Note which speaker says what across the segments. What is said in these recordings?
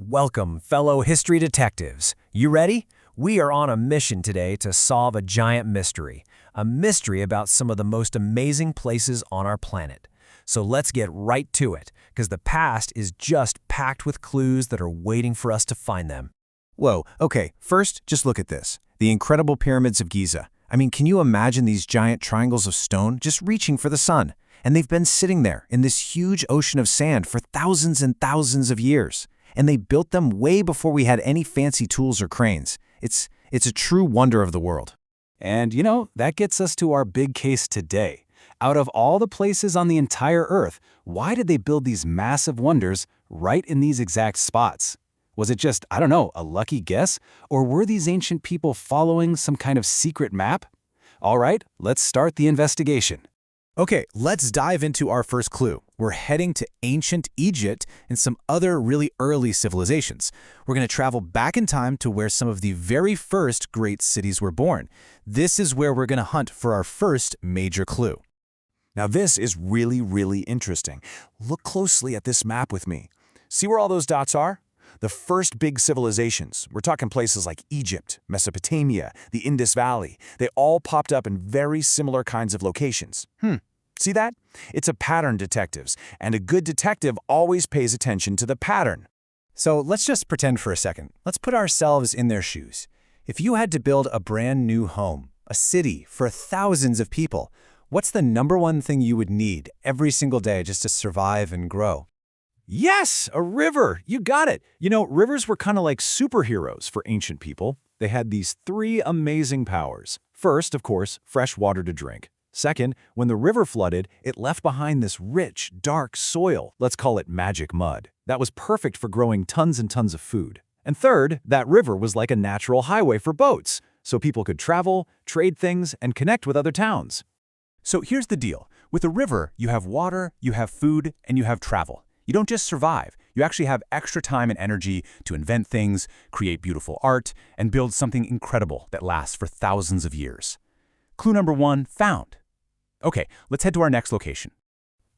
Speaker 1: Welcome, fellow history detectives. You ready? We are on a mission today to solve a giant mystery. A mystery about some of the most amazing places on our planet. So let's get right to it, because the past is just packed with clues that are waiting for us to find them.
Speaker 2: Whoa, okay, first, just look at this. The incredible pyramids of Giza. I mean, can you imagine these giant triangles of stone just reaching for the sun? And they've been sitting there in this huge ocean of sand for thousands and thousands of years. And they built them way before we had any fancy tools or cranes. It's a true wonder of the world.
Speaker 3: And that gets us to our big case today. Out of all the places on the entire Earth, why did they build these massive wonders right in these exact spots? Was it just, a lucky guess? Or were these ancient people following some kind of secret map? All right, let's start the investigation.
Speaker 2: Okay, let's dive into our first clue. We're heading to ancient Egypt and some other really early civilizations. We're going to travel back in time to where some of the very first great cities were born. This is where we're going to hunt for our first major clue.
Speaker 4: Now this is really interesting. Look closely at this map with me. See where all those dots are? The first big civilizations. We're talking places like Egypt, Mesopotamia, the Indus Valley. They all popped up in very similar kinds of locations. See that? It's a pattern, detectives, and a good detective always pays attention to the pattern.
Speaker 2: So let's just pretend for a second. Let's put ourselves in their shoes. If you had to build a brand new home, a city for thousands of people, what's the number one thing you would need every single day just to survive and grow?
Speaker 4: Yes, a river. You got it. Rivers were kind of like superheroes for ancient people. They had these three amazing powers. First, of course, fresh water to drink. Second, when the river flooded, it left behind this rich, dark soil. Let's call it magic mud. That was perfect for growing tons and tons of food. And third, that river was like a natural highway for boats, so people could travel, trade things, and connect with other towns.
Speaker 2: So here's the deal. With a river, you have water, you have food, and you have travel. You don't just survive. You actually have extra time and energy to invent things, create beautiful art, and build something incredible that lasts for thousands of years. Clue number 1, found. Okay, let's head to our next location.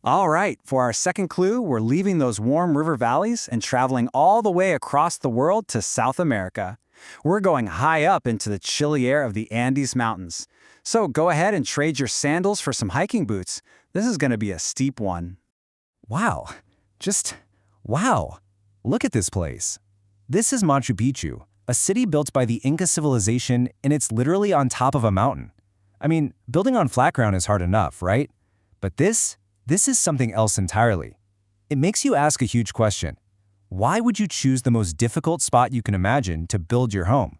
Speaker 3: All right, for our second clue, we're leaving those warm river valleys and traveling all the way across the world to South America. We're going high up into the chilly air of the Andes Mountains. So go ahead and trade your sandals for some hiking boots. This is going to be a steep one.
Speaker 1: Wow. Wow. Look at this place. This is Machu Picchu, a city built by the Inca civilization, and it's literally on top of a mountain. I mean, building on flat ground is hard enough, right? But this is something else entirely. It makes you ask a huge question. Why would you choose the most difficult spot you can imagine to build your home?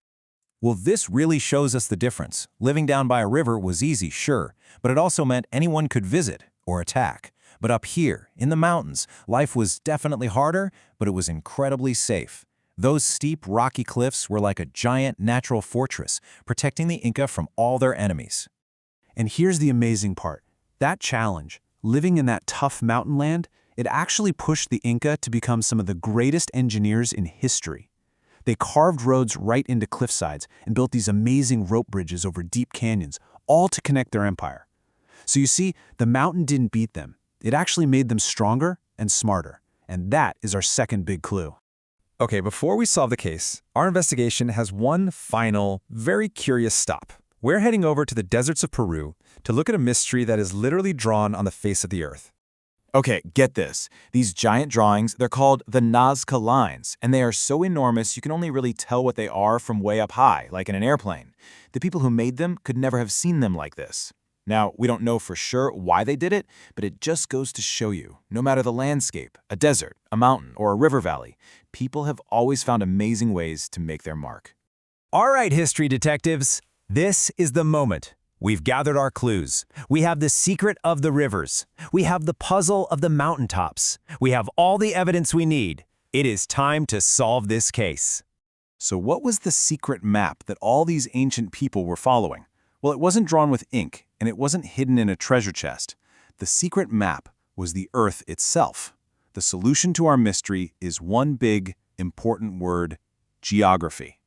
Speaker 5: Well, this really shows us the difference. Living down by a river was easy, sure, but it also meant anyone could visit or attack. But up here, in the mountains, life was definitely harder, but it was incredibly safe. Those steep, rocky cliffs were like a giant natural fortress, protecting the Inca from all their enemies.
Speaker 4: And here's the amazing part. That challenge, living in that tough mountain land, it actually pushed the Inca to become some of the greatest engineers in history. They carved roads right into cliffsides and built these amazing rope bridges over deep canyons, all to connect their empire. So you see, the mountain didn't beat them. It actually made them stronger and smarter. And that is our second big clue.
Speaker 6: Okay, before we solve the case, our investigation has one final, very curious stop. We're heading over to the deserts of Peru to look at a mystery that is literally drawn on the face of the earth.
Speaker 4: Okay, get this. These giant drawings, they're called the Nazca Lines, and they are so enormous you can only really tell what they are from way up high, like in an airplane. The people who made them could never have seen them like this. Now, we don't know for sure why they did it, but it just goes to show you, no matter the landscape, a desert, a mountain, or a river valley, people have always found amazing ways to make their mark.
Speaker 1: All right, history detectives. This is the moment. We've gathered our clues. We have the secret of the rivers. We have the puzzle of the mountaintops. We have all the evidence we need. It is time to solve this case.
Speaker 4: So what was the secret map that all these ancient people were following? Well, it wasn't drawn with ink, and it wasn't hidden in a treasure chest. The secret map was the Earth itself. The solution to our mystery is one big, important word, geography,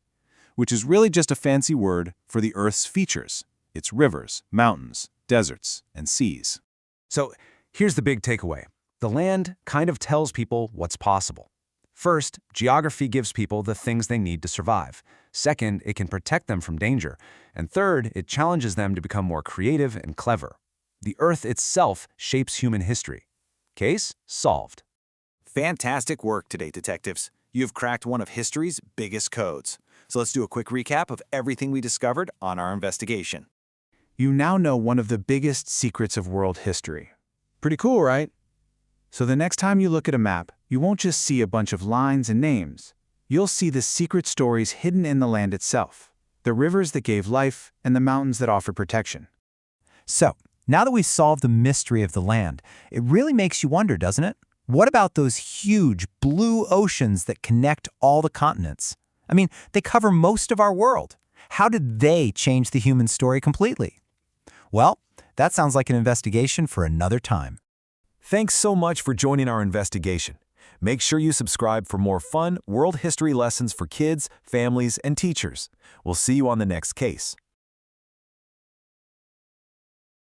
Speaker 4: which is really just a fancy word for the Earth's features. Its rivers, mountains, deserts, and seas.
Speaker 3: So here's the big takeaway. The land kind of tells people what's possible.
Speaker 1: First, geography gives people the things they need to survive. Second, it can protect them from danger. And third, it challenges them to become more creative and clever. The Earth itself shapes human history. Case solved.
Speaker 2: Fantastic work today, detectives. You've cracked one of history's biggest codes. So let's do a quick recap of everything we discovered on our investigation.
Speaker 3: You now know one of the biggest secrets of world history. Pretty cool, right? So the next time you look at a map, you won't just see a bunch of lines and names. You'll see the secret stories hidden in the land itself, the rivers that gave life and the mountains that offered protection.
Speaker 5: So, now that we've solved the mystery of the land, it really makes you wonder, doesn't it? What about those huge blue oceans that connect all the continents? I mean, they cover most of our world. How did they change the human story completely? Well, that sounds like an investigation for another time.
Speaker 4: Thanks so much for joining our investigation. Make sure you subscribe for more fun world history lessons for kids, families, and teachers. We'll see you on the next case.